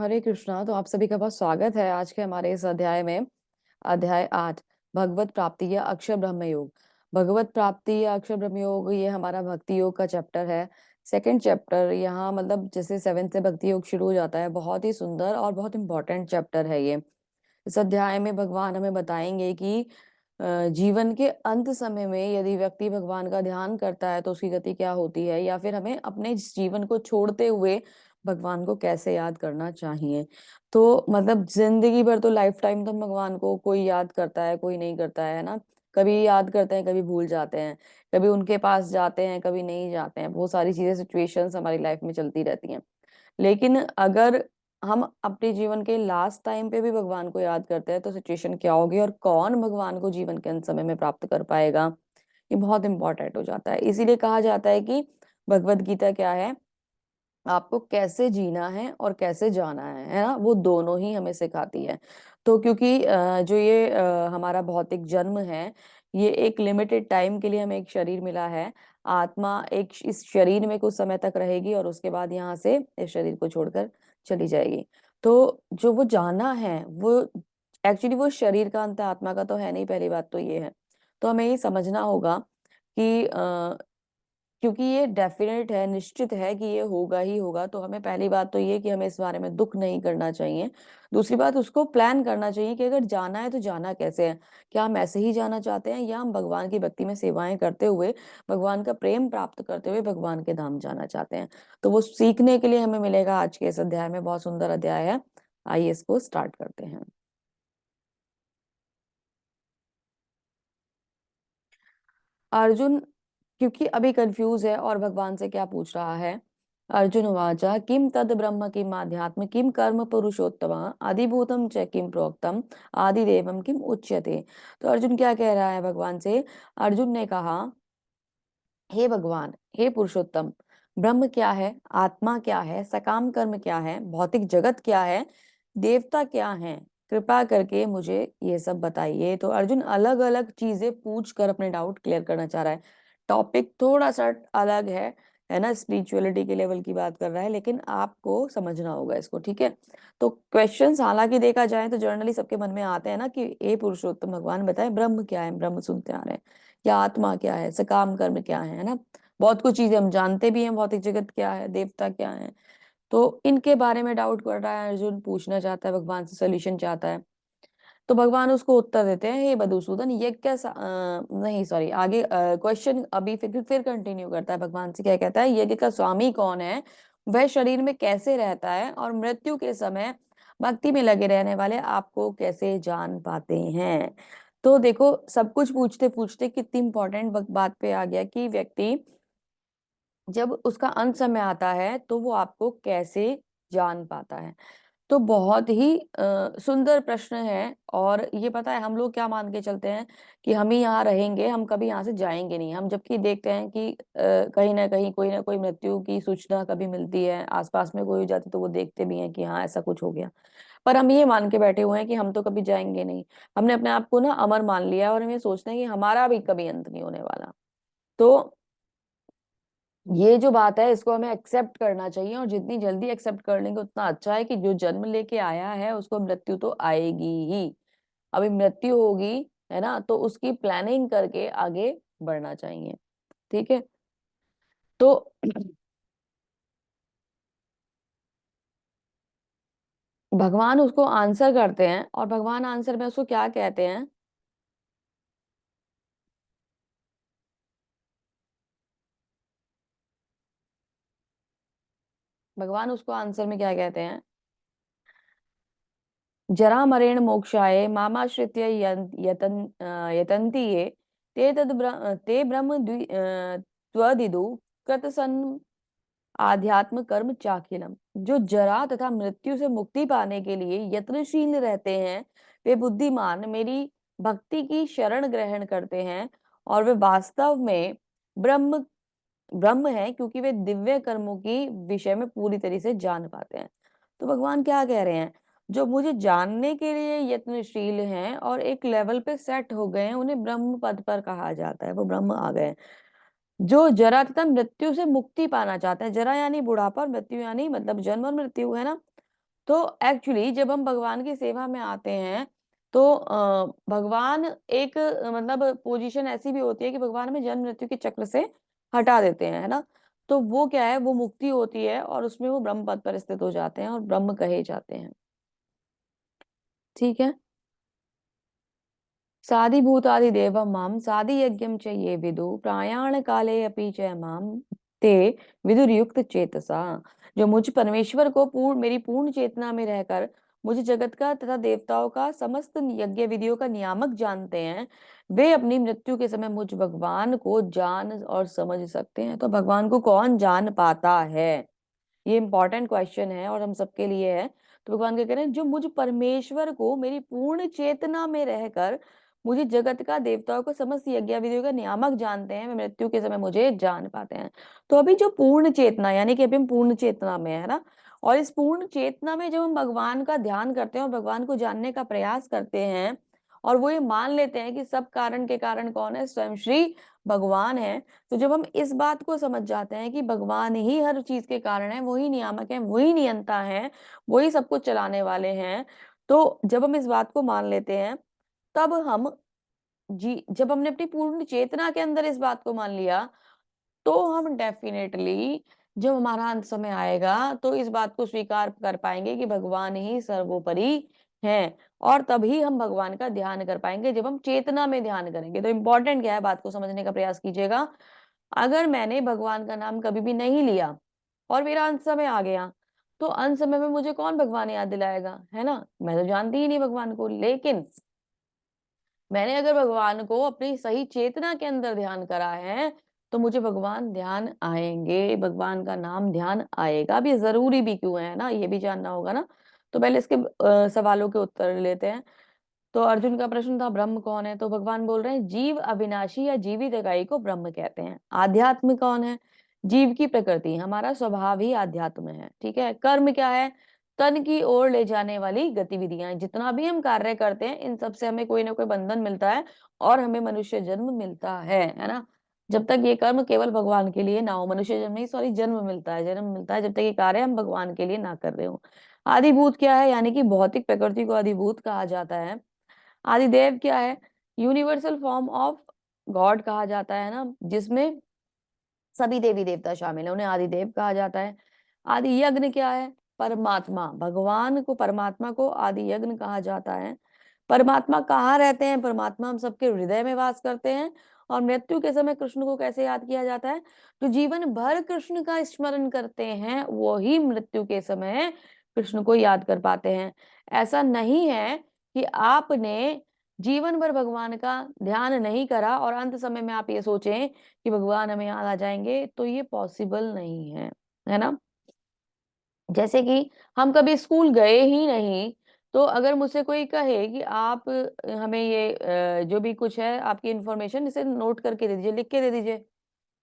हरे कृष्णा। तो आप सभी का बहुत स्वागत है आज के हमारे इस अध्याय में। अध्याय 8, भगवत प्राप्ति या अक्षर ब्रह्म योग। भगवत प्राप्ति या अक्षर ब्रह्म योग ये हमारा भक्ति योग का चैप्टर है। सेकंड चैप्टर यहाँ मतलब जैसे 7 से भक्ति योग शुरू हो जाता है। बहुत ही सुंदर और बहुत इंपॉर्टेंट चैप्टर है ये। इस अध्याय में भगवान हमें बताएंगे कि जीवन के अंत समय में यदि व्यक्ति भगवान का ध्यान करता है तो उसकी गति क्या होती है, या फिर हमें अपने जीवन को छोड़ते हुए भगवान को कैसे याद करना चाहिए। तो मतलब जिंदगी भर तो लाइफ टाइम तो भगवान को कोई याद करता है, कोई नहीं करता है ना। कभी याद करते हैं, कभी भूल जाते हैं, कभी उनके पास जाते हैं, कभी नहीं जाते हैं। बहुत सारी चीजें, सिचुएशंस हमारी लाइफ में चलती रहती हैं। लेकिन अगर हम अपने जीवन के लास्ट टाइम पे भी भगवान को याद करते हैं तो सिचुएशन क्या होगी और कौन भगवान को जीवन के अंत समय में प्राप्त कर पाएगा, ये बहुत इंपॉर्टेंट हो जाता है। इसीलिए कहा जाता है कि भगवत गीता क्या है, आपको कैसे जीना है और कैसे जाना है ना, वो दोनों ही हमें सिखाती है। तो क्योंकि जो ये हमारा भौतिक जन्म है, ये एक लिमिटेड टाइम के लिए हमें एक शरीर मिला है। आत्मा एक इस शरीर में कुछ समय तक रहेगी और उसके बाद यहाँ से इस शरीर को छोड़कर चली जाएगी। तो जो वो जाना है वो एक्चुअली वो शरीर का अंत है, आत्मा का तो है नहीं। पहली बात तो ये है। तो हमें ये समझना होगा कि क्योंकि ये डेफिनेट है, निश्चित है कि ये होगा ही होगा, तो हमें पहली बात तो ये कि हमें इस बारे में दुख नहीं करना चाहिए। दूसरी बात, उसको प्लान करना चाहिए कि अगर जाना है तो जाना कैसे है। क्या हम ऐसे ही जाना चाहते हैं, या हम भगवान की भक्ति में सेवाएं करते हुए, भगवान का प्रेम प्राप्त करते हुए भगवान के धाम जाना चाहते हैं। तो वो सीखने के लिए हमें मिलेगा आज के इस अध्याय में। बहुत सुंदर अध्याय है। आइए इसको स्टार्ट करते हैं। अर्जुन क्योंकि अभी कंफ्यूज है और भगवान से क्या पूछ रहा है। अर्जुन उवाच किम तद ब्रह्म किम आध्यात्म किम कर्म पुरुषोत्तम आदिभूतम च किम प्रोक्तम आदिदेवम किम उच्यते। तो अर्जुन क्या कह रहा है भगवान से। अर्जुन ने कहा, हे भगवान, हे पुरुषोत्तम, ब्रह्म क्या है, आत्मा क्या है, सकाम कर्म क्या है, भौतिक जगत क्या है, देवता क्या है, कृपा करके मुझे ये सब बताइए। तो अर्जुन अलग अलग चीजें पूछ कर अपने डाउट क्लियर करना चाह रहा है। टॉपिक थोड़ा सा अलग है ना, स्पिरिचुअलिटी के लेवल की बात कर रहा है, लेकिन आपको समझना होगा इसको, ठीक है। तो क्वेश्चंस हालांकि देखा जाए तो जर्नली सबके मन में आते हैं ना कि ए पुरुषोत्तम भगवान बताए ब्रह्म क्या है, ब्रह्म सुनते आ रहे हैं, या आत्मा क्या है, सकाम कर्म क्या है ना। बहुत कुछ चीजें हम जानते भी हैं, भौतिक जगत क्या है, देवता क्या है। तो इनके बारे में डाउट कर रहा है अर्जुन, पूछना चाहता है भगवान से, सोल्यूशन चाहता है। तो भगवान उसको उत्तर देते हैं, हे मधुसूदन, ये कैसा नहीं सॉरी, आगे क्वेश्चन अभी फिर कंटिन्यू करता है। भगवान से क्या कहता है, यज्ञ का स्वामी कौन है, वह शरीर में कैसे रहता है, और मृत्यु के समय भक्ति में लगे रहने वाले आपको कैसे जान पाते हैं। तो देखो, सब कुछ पूछते पूछते कितनी इंपॉर्टेंट बात पे आ गया कि व्यक्ति जब उसका अंत समय आता है तो वो आपको कैसे जान पाता है। तो बहुत ही सुंदर प्रश्न है। और ये पता है, हम लोग क्या मान के चलते हैं कि हम ही यहाँ रहेंगे, हम कभी यहाँ से जाएंगे नहीं। हम जबकि देखते हैं कि कहीं ना कोई मृत्यु की सूचना कभी मिलती है, आसपास में कोई हो जाती तो वो देखते भी हैं कि हाँ ऐसा कुछ हो गया। पर हम ये मान के बैठे हुए हैं कि हम तो कभी जाएंगे नहीं। हमने अपने आप को ना अमर मान लिया है और हम ये सोचते हैं कि हमारा भी कभी अंत नहीं होने वाला। तो ये जो बात है इसको हमें एक्सेप्ट करना चाहिए, और जितनी जल्दी एक्सेप्ट कर लेंगे उतना अच्छा है कि जो जन्म लेके आया है उसको मृत्यु तो आएगी ही। अभी मृत्यु होगी, है ना, तो उसकी प्लानिंग करके आगे बढ़ना चाहिए। ठीक है। तो भगवान उसको आंसर करते हैं, और भगवान आंसर में उसको क्या कहते हैं। भगवान उसको आंसर में क्या कहते हैं, जरा मरेण मोक्षाय मामाश्रित्य यतन्ति ये ते ब्रह्म त्वदिदु कृतसन आध्यात्म कर्म चाखिलम। जो जरा तथा मृत्यु से मुक्ति पाने के लिए यत्नशील रहते हैं, वे बुद्धिमान मेरी भक्ति की शरण ग्रहण करते हैं, और वे वास्तव में ब्रह्म ब्रह्म है, क्योंकि वे दिव्य कर्मों की विषय में पूरी तरह से जान पाते हैं। तो भगवान क्या कह रहे हैं, जो मुझे जानने के लिए यत्नशील हैं और एक लेवल पे सेट हो गए हैं, उन्हें ब्रह्म पद पर कहा जाता है, वो ब्रह्म आ गए हैं। जो जरा तथा मृत्यु से मुक्ति पाना चाहते हैं, जरा यानी बुढ़ापा और मृत्यु यानी मतलब जन्म और मृत्यु, है ना। तो एक्चुअली जब हम भगवान की सेवा में आते हैं तो भगवान एक मतलब पोजीशन ऐसी भी होती है कि भगवान हमें जन्म मृत्यु के चक्र से हटा देते हैं, है ना। तो वो क्या है, वो मुक्ति होती है और उसमें वो ब्रह्म पद पर स्थित हो जाते हैं और ब्रह्म कहे जाते हैं। ठीक है। साधिभूतादिदेवं मां साधियज्ञं च ये विदु प्रयाण काले अपि च मां ते विदुर्युक्त चेतसा। जो मुझ परमेश्वर को मेरी पूर्ण चेतना में रहकर मुझे जगत का तथा देवताओं का समस्त यज्ञ विधियों का नियामक जानते हैं, वे अपनी मृत्यु के समय मुझ भगवान को जान और समझ सकते हैं। तो भगवान को कौन जान पाता है, ये इंपॉर्टेंट क्वेश्चन है और हम सबके लिए है। तो भगवान क्या कह रहे हैं, जो मुझ परमेश्वर को मेरी पूर्ण चेतना में रहकर मुझे जगत का देवताओं को समस्त यज्ञ विधियों का नियामक जानते हैं, वे मृत्यु के समय मुझे जान पाते हैं। तो अभी जो पूर्ण चेतना, यानी कि अभी हम पूर्ण चेतना में है ना, और इस पूर्ण चेतना में जब हम भगवान का ध्यान करते हैं और भगवान को जानने का प्रयास करते हैं और वो ये मान लेते हैं कि सब कारण के कारण कौन है, स्वयं श्री भगवान है। तो जब हम इस बात को समझ जाते हैं कि भगवान ही हर चीज के कारण है, वही नियामक है, वही नियंता है, वही सब कुछ चलाने वाले हैं, तो जब हम इस बात को मान लेते हैं तब हम जब हमने अपनी पूर्ण चेतना के अंदर इस बात को मान लिया तो हम डेफिनेटली जब हमारा अंत समय आएगा तो इस बात को स्वीकार कर पाएंगे कि भगवान ही सर्वोपरि हैं, और तभी हम भगवान का ध्यान कर पाएंगे जब हम चेतना में ध्यान करेंगे। तो इंपॉर्टेंट क्या है, बात को समझने का प्रयास कीजिएगा। अगर मैंने भगवान का नाम कभी भी नहीं लिया और मेरा अंत समय आ गया, तो अंत समय में मुझे कौन भगवान याद दिलाएगा, है ना। मैं तो जानती ही नहीं भगवान को, लेकिन मैंने अगर भगवान को अपनी सही चेतना के अंदर ध्यान करा है तो मुझे भगवान ध्यान आएंगे, भगवान का नाम ध्यान आएगा। अब ये जरूरी भी क्यों है ना, ये भी जानना होगा ना। तो पहले इसके सवालों के उत्तर लेते हैं। तो अर्जुन का प्रश्न था ब्रह्म कौन है, तो भगवान बोल रहे हैं जीव अविनाशी या जीवित इकाई को ब्रह्म कहते हैं। आध्यात्म कौन है, जीव की प्रकृति, हमारा स्वभाव ही आध्यात्म है। ठीक है। कर्म क्या है, तन की ओर ले जाने वाली गतिविधियां। जितना भी हम कार्य करते हैं इन सब से हमें कोई ना कोई बंधन मिलता है और हमें मनुष्य जन्म मिलता है ना। जब तक ये कर्म केवल भगवान के लिए ना हो, मनुष्य जन्म नहीं, सॉरी, जन्म मिलता है, जन्म मिलता है जब तक ये कार्य हम भगवान के लिए ना कर रहे हो। आदिभूत क्या है, यानी कि भौतिक प्रकृति को आदिभूत कहा जाता है। आदिदेव क्या है, यूनिवर्सल फॉर्म ऑफ गॉड कहा जाता है ना, जिसमें सभी देवी देवता शामिल है, उन्हें आदिदेव कहा जाता है। आदि यज्ञ क्या है, परमात्मा, भगवान को, परमात्मा को आदि यज्ञ कहा जाता है। परमात्मा कहाँ रहते हैं, परमात्मा हम सबके हृदय में वास करते हैं। और मृत्यु के समय कृष्ण को कैसे याद किया जाता है, तो जीवन भर कृष्ण का स्मरण करते हैं वो ही मृत्यु के समय कृष्ण को याद कर पाते हैं। ऐसा नहीं है कि आपने जीवन भर भगवान का ध्यान नहीं करा और अंत समय में आप ये सोचें कि भगवान हमें याद आ जाएंगे, तो ये पॉसिबल नहीं है ना। जैसे कि हम कभी स्कूल गए ही नहीं, तो अगर मुझसे कोई कहे कि आप हमें ये जो भी कुछ है आपकी इंफॉर्मेशन इसे नोट करके दे दीजिए, लिख के दे दीजिए,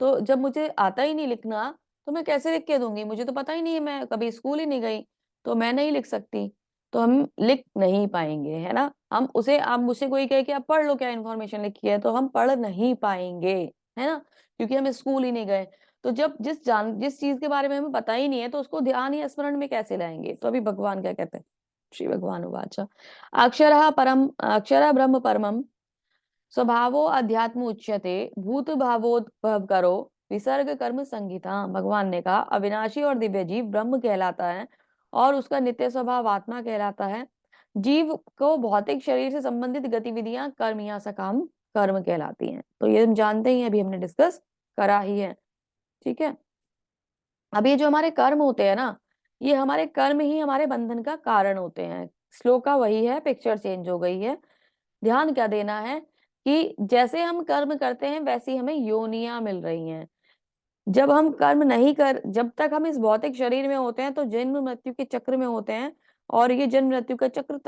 तो जब मुझे आता ही नहीं लिखना तो मैं कैसे लिख के दूंगी, मुझे तो पता ही नहीं है, मैं कभी स्कूल ही नहीं गई, तो मैं नहीं लिख सकती। तो हम लिख नहीं पाएंगे, है ना। हम उसे, आप मुझसे कोई कहे कि आप पढ़ लो क्या इन्फॉर्मेशन लिखी है, तो हम पढ़ नहीं पाएंगे, है ना, क्योंकि हम स्कूल ही नहीं गए। तो जब जिस चीज के बारे में हमें पता ही नहीं है तो उसको ध्यान या स्मरण में कैसे लाएंगे। तो अभी भगवान क्या कहते हैं, श्री भगवान उवाच अक्षरः ब्रह्म परमं स्वभावो अध्यात्म उच्यते भूत भावोद्भव करो विसर्ग कर्म संगीता। भगवान ने कहा अविनाशी और दिव्य जीव ब्रह्म कहलाता है और उसका नित्य स्वभाव आत्मा कहलाता है। जीव को भौतिक शरीर से संबंधित गतिविधियां कर्म या सकाम कर्म कहलाती हैं। तो ये हम जानते ही हैं, अभी हमने डिस्कस करा ही है। ठीक है। अब ये जो हमारे कर्म होते हैं ना, ये हमारे कर्म ही हमारे बंधन का कारण होते हैं। श्लोक का वही है, पिक्चर चेंज हो गई है। ध्यान क्या देना है कि जैसे हम कर्म करते हैं वैसी हमें योनियां मिल रही हैं। जब हम कर्म नहीं कर, जब तक हम इस भौतिक शरीर में होते हैं तो जन्म मृत्यु के चक्र में होते हैं, और ये जन्म मृत्यु का चक्र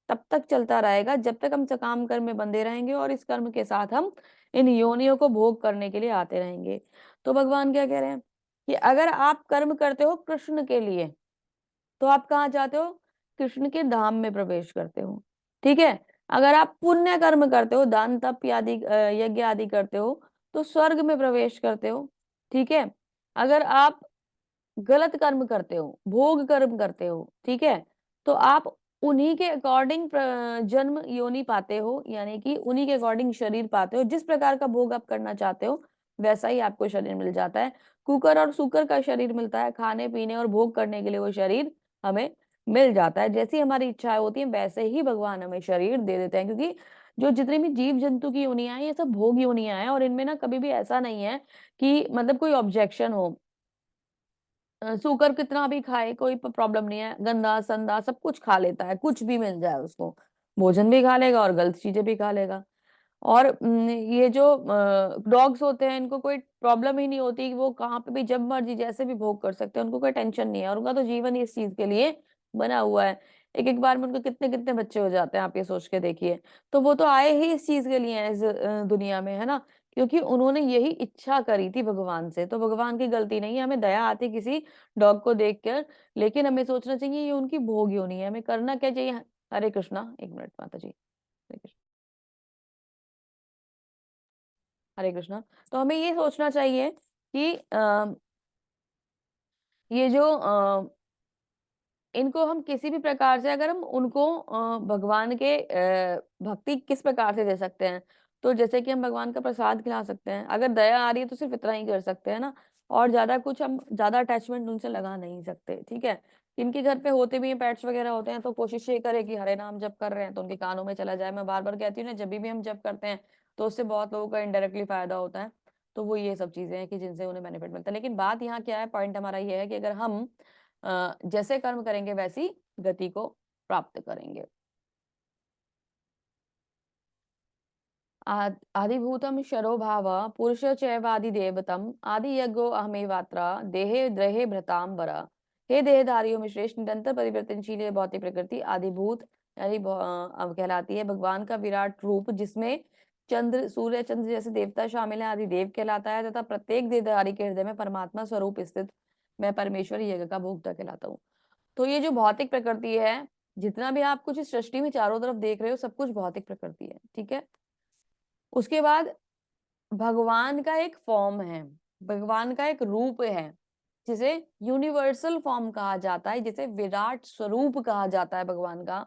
तब तक चलता रहेगा जब तक हम सकाम कर्म में बंधे रहेंगे और इस कर्म के साथ हम इन योनियों को भोग करने के लिए आते रहेंगे। तो भगवान क्या कह रहे हैं कि अगर आप कर्म करते हो कृष्ण के लिए तो आप कहाँ जाते हो, कृष्ण के धाम में प्रवेश करते हो। ठीक है। अगर आप पुण्य कर्म करते हो, दान तप आदि यज्ञ आदि करते हो, तो स्वर्ग में प्रवेश करते हो। ठीक है। अगर आप गलत कर्म करते हो, भोग कर्म करते हो, ठीक है, तो आप उन्हीं के अकॉर्डिंग जन्म योनि पाते हो, यानी कि उन्हीं के अकॉर्डिंग शरीर पाते हो। जिस प्रकार का भोग आप करना चाहते हो वैसा ही आपको शरीर मिल जाता है। कुकर और सूकर का शरीर मिलता है, खाने पीने और भोग करने के लिए वो शरीर हमें मिल जाता है। जैसी हमारी इच्छाएं होती हैं वैसे ही भगवान हमें शरीर दे देते हैं, क्योंकि जो जितनी भी जीव जंतु की योनियां हैं ये सब भोग योनियां हैं, और इनमें ना कभी भी ऐसा नहीं है कि मतलब कोई ऑब्जेक्शन हो। शुगर कितना भी खाए कोई प्रॉब्लम नहीं है, गंदा संदा सब कुछ खा लेता है, कुछ भी मिल जाए उसको, भोजन भी खा लेगा और गलत चीजें भी खा लेगा। और ये जो डॉग्स होते हैं इनको कोई प्रॉब्लम ही नहीं होती कि वो कहाँ पे भी जब मर्जी जैसे भी भोग कर सकते हैं, उनको कोई टेंशन नहीं है, और उनका तो जीवन ही इस चीज के लिए बना हुआ है। एक एक बार में उनको कितने कितने बच्चे हो जाते हैं, आप ये सोच के देखिए। तो वो तो आए ही इस चीज के लिए हैं इस दुनिया में, है ना, क्योंकि उन्होंने यही इच्छा करी थी भगवान से। तो भगवान की गलती नहीं है, हमें दया आती किसी डॉग को देखकर, लेकिन हमें सोचना चाहिए ये उनकी भोग योनि है, हमें करना क्या चाहिए। हरे कृष्णा, एक मिनट माता जी, हरे कृष्णा, हरे कृष्णा। तो हमें ये सोचना चाहिए कि ये जो इनको हम किसी भी प्रकार से अगर हम उनको भगवान के भक्ति किस प्रकार से दे सकते हैं, तो जैसे कि हम भगवान का प्रसाद खिला सकते हैं। अगर दया आ रही है तो सिर्फ इतना ही कर सकते हैं ना, और ज्यादा कुछ हम ज्यादा अटैचमेंट उनसे लगा नहीं सकते, ठीक है। इनके घर पे होते भी हैं पेट्स वगैरह होते हैं, तो कोशिश ये करें कि हरे नाम जप कर रहे हैं तो उनके कानों में चला जाए। मैं बार बार कहती हूँ ना, जब भी हम जप करते हैं तो उससे बहुत लोगों का इनडायरेक्टली फायदा होता है। तो वो ये सब चीजें हैं कि जिनसे उन्हें बेनिफिट मिलता है। लेकिन बात यहाँ क्या है, पॉइंट हमारा ये है कि अगर हम जैसे कर्म करेंगे वैसी गति को प्राप्त करेंगे। आदिभूतम शरो भाव पुरुष चैवादि देवतम आदि यज्ञो अहमेवात्रा देहे द्रहे भ्रतांबर। हे देहधारियों में श्रेष्ठ निरंतर परिवर्तनशील ये भौतिक प्रकृति आदिभूत यानी अब कहलाती है भगवान का विराट रूप, जिसमें चंद्र सूर्य चंद्र जैसे देवता शामिल है, आदि देव कहलाता है, तथा प्रत्येक देहधारी के हृदय में परमात्मा स्वरूप स्थित मैं परमेश्वर यज्ञ का भोक्ता कहलाता हूँ। तो ये जो भौतिक प्रकृति है, जितना भी आप कुछ इस सृष्टि में चारों तरफ देख रहे हो सब कुछ भौतिक प्रकृति है, ठीक है। उसके बाद भगवान का एक फॉर्म है, भगवान का एक रूप है, जिसे यूनिवर्सल फॉर्म कहा जाता है, जिसे विराट स्वरूप कहा जाता है भगवान का।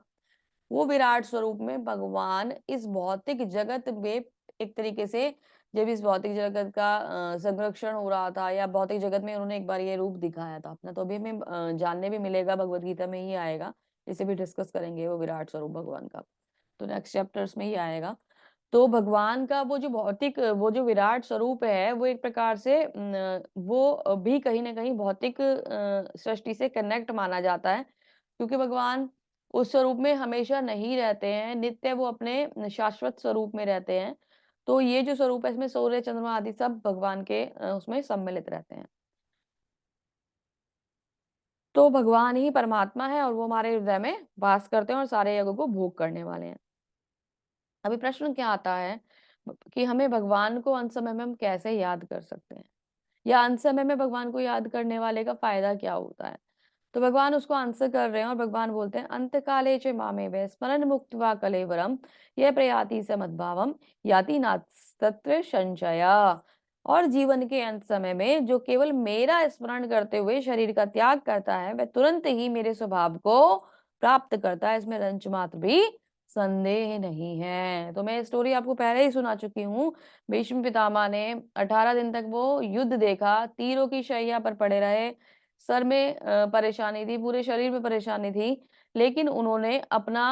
वो विराट स्वरूप में भगवान इस भौतिक जगत में एक तरीके से, जब इस भौतिक जगत का संरक्षण हो रहा था या भौतिक जगत में उन्होंने एक बार ये रूप दिखाया था अपना, तो अभी हमें जानने भी मिलेगा, भगवत गीता में ही आएगा, इसे भी डिस्कस करेंगे वो विराट स्वरूप भगवान का, तो नेक्स्ट चैप्टर्स में ही आएगा। तो भगवान का वो जो भौतिक वो जो विराट स्वरूप है वो एक प्रकार से वो भी कहीं ना कहीं भौतिक सृष्टि से कनेक्ट माना जाता है, क्योंकि भगवान उस स्वरूप में हमेशा नहीं रहते हैं, नित्य वो अपने शाश्वत स्वरूप में रहते हैं। तो ये जो स्वरूप है इसमें सूर्य चंद्रमा आदि सब भगवान के उसमें सम्मिलित रहते हैं। तो भगवान ही परमात्मा है और वो हमारे हृदय में वास करते हैं और सारे यज्ञों को भोग करने वाले हैं। अभी प्रश्न क्या आता है कि हमें भगवान को अंत समय में हम कैसे याद कर सकते हैं, या अंत समय में भगवान को याद करने वाले का फायदा क्या होता है। तो भगवान उसको आंसर कर रहे हैं और भगवान बोलते हैं, अंत काले च मामेव स्मरण मुक्त्वा कलेवरम यह प्रयाति स मद्भावम याति नास्तत्र संशया। और जीवन के अंत समय में जो केवल मेरा स्मरण करते हुए शरीर का त्याग करता है वह तुरंत ही मेरे स्वभाव को प्राप्त करता है, इसमें रंच मात्र भी संदेह नहीं है। तो मैं स्टोरी आपको पहले ही सुना चुकी हूँ। भीष्म पितामह ने 18 दिन तक वो युद्ध देखा, तीरों की शैया पर पड़े रहे, सर में परेशानी थी, पूरे शरीर में परेशानी थी, लेकिन उन्होंने अपना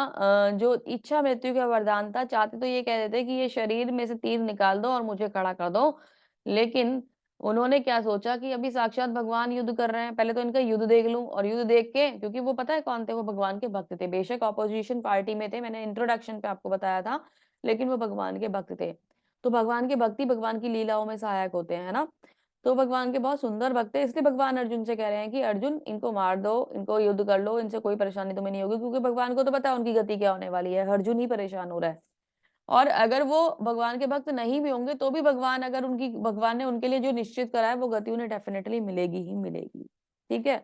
जो इच्छा मृत्यु का वरदान था, चाहते तो ये कह देते कि ये शरीर में से तीर निकाल दो और मुझे खड़ा कर दो, लेकिन उन्होंने क्या सोचा कि अभी साक्षात भगवान युद्ध कर रहे हैं, पहले तो इनका युद्ध देख लूं। और युद्ध देख के, क्योंकि वो पता है कौन थे, वो भगवान के भक्त थे, बेशक ऑपोजिशन पार्टी में थे, मैंने इंट्रोडक्शन पे आपको बताया था, लेकिन वो भगवान के भक्त थे। तो भगवान के भक्ति भगवान की लीलाओं में सहायक होते हैं, है ना। तो भगवान के बहुत सुंदर भक्त है, इसलिए भगवान अर्जुन से कह रहे हैं कि अर्जुन इनको मार दो, इनको युद्ध कर लो, इनसे कोई परेशानी तुम्हें नहीं होगी, क्योंकि भगवान को तो पता है उनकी गति क्या होने वाली है, अर्जुन ही परेशान हो रहा है। और अगर वो भगवान के भक्त नहीं भी होंगे तो भी भगवान अगर उनकी भगवान ने उनके लिए जो निश्चित करा है वो गति उन्हें डेफिनेटली मिलेगी ही मिलेगी, ठीक है।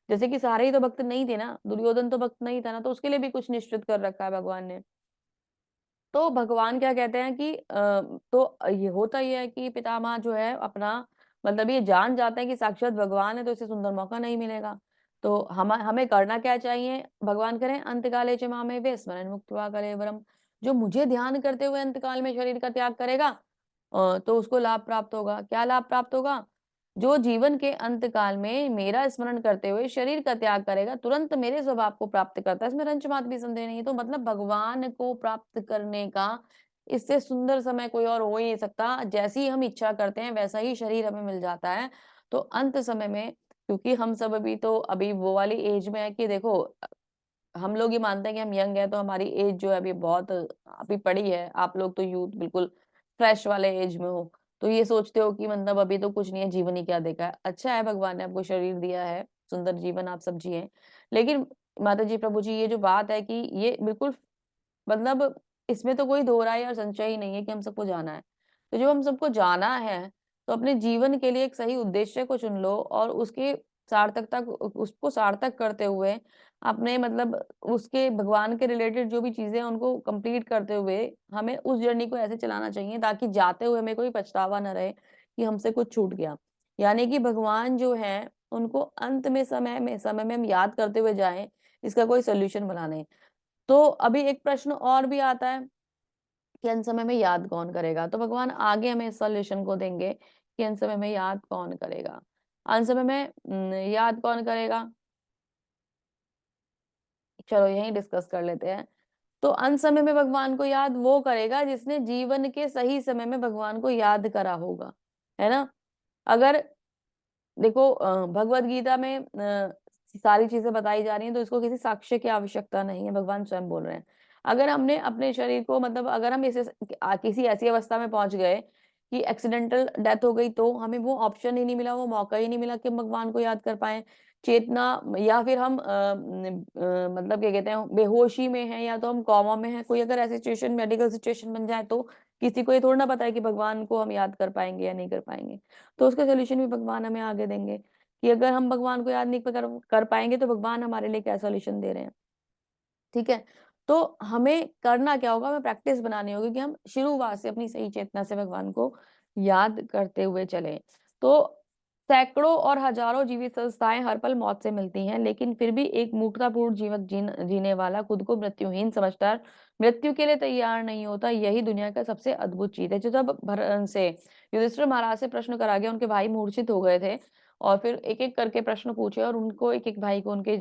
जैसे कि सारे ही तो भक्त नहीं थे ना, दुर्योधन तो भक्त नहीं था ना, तो उसके लिए भी कुछ निश्चित कर रखा है भगवान ने। तो भगवान क्या कहते हैं कि तो ये होता ही है कि पितामह जो है अपना मतलब ये जान जाते हैं कि साक्षात भगवान है तो इसे सुंदर मौका नहीं मिलेगा। तो हमें करना क्या चाहिए? भगवान करें अंतकाले च मामेवे स्मरन् मुक्त्वा कलेवरम्। जो मुझे ध्यान करते हुए अंतकाल में शरीर का त्याग करेगा तो उसको लाभ प्राप्त होगा। क्या लाभ प्राप्त होगा? जो जीवन के अंतकाल में मेरा स्मरण करते हुए शरीर का त्याग करेगा, तुरंत मेरे स्वभाव को प्राप्त करता है, इसमें रंच मात्र भी संदेह नहीं है। तो मतलब भगवान को प्राप्त करने का इससे सुंदर समय कोई और हो ही नहीं सकता। जैसी ही हम इच्छा करते हैं, वैसा ही शरीर हमें मिल जाता है। तो अंत समय में, क्योंकि हम सब अभी वो वाली एज में है कि देखो हम लोग ये मानते हैं कि हम यंग हैं, तो हमारी एज जो है अभी बहुत अभी पड़ी है। आप लोग तो यूथ बिल्कुल फ्रेश वाले एज में हो। तो ये सोचते हो कि मतलब अभी तो कुछ नहीं है, जीवन ही क्या देखा है। अच्छा है भगवान ने आपको शरीर दिया है, सुंदर जीवन आप सब जिएँ। लेकिन माताजी, प्रभु जी, ये जो बात है कि ये बिल्कुल मतलब इसमें तो कोई दो राय और संशय ही नहीं है कि हम सबको जाना है। तो जब हम सबको जाना है, तो अपने जीवन के लिए एक सही उद्देश्य को चुन लो और उसके सार्थकता को उसको सार्थक करते हुए अपने मतलब उसके भगवान के रिलेटेड जो भी चीज़ें हैं उनको कंप्लीट करते हुए हमें उस जर्नी को ऐसे चलाना चाहिए ताकि जाते हुए हमें कोई पछतावा ना रहे कि हमसे कुछ छूट गया। यानी कि भगवान जो हैं उनको अंत में समय में हम याद करते हुए जाएँ, इसका कोई सॉल्यूशन बना लें। तो अभी एक प्रश्न और भी आता है कि अंत समय में याद कौन करेगा? तो भगवान आगे हमें इस सॉल्यूशन को देंगे कि अंत समय में याद कौन करेगा? अंत समय में याद कौन करेगा? चलो यहीं डिस्कस कर लेते हैं। तो अंत समय में भगवान को याद वो करेगा जिसने जीवन के सही समय में भगवान को याद करा होगा, है ना? अगर देखो भगवद गीता में सारी चीज़ें बताई जा रही हैं, तो इसको किसी साक्ष्य की आवश्यकता नहीं है, भगवान स्वयं बोल रहे हैं। अगर हमने अपने शरीर को मतलब अगर हम किसी ऐसी अवस्था में पहुँच गए कि एक्सीडेंटल डेथ हो गई, तो हमें वो ऑप्शन ही नहीं मिला, वो मौका ही नहीं मिला कि हम भगवान को याद कर पाएँ। चेतना या फिर हम मतलब क्या कहते हैं, बेहोशी में हैं या तो हम कोमा में हैं, कोई अगर ऐसी सिचुएशन मेडिकल सिचुएशन बन जाए, तो किसी को ये थोड़ी ना पता है कि भगवान को हम याद कर पाएँगे या नहीं कर पाएँगे। तो उसका सॉल्यूशन भी भगवान हमें आगे देंगे, कि अगर हम भगवान को याद नहीं कर पाएँगे तो भगवान हमारे लिए क्या सॉल्यूशन दे रहे हैं। ठीक है? तो हमें करना क्या होगा, हमें प्रैक्टिस बनानी होगी कि हम शुरुआत से अपनी सही चेतना से भगवान को याद करते हुए चलें। तो सैकड़ों और हज़ारों जीवित संस्थाएँ हर पल मौत से मिलती हैं, लेकिन फिर भी एक मूर्खतापूर्ण जीवन जीने वाला खुद को मृत्युहीन समझकर मृत्यु के लिए तैयार नहीं होता, यही दुनिया का सबसे अद्भुत चीज़ है। जो जब से युधिष्ठिर महाराज से प्रश्न करा गया, उनके भाई मूर्छित हो गए थे और फिर एक-एक करके प्रश्न पूछे और उनको एक-एक भाई को उनके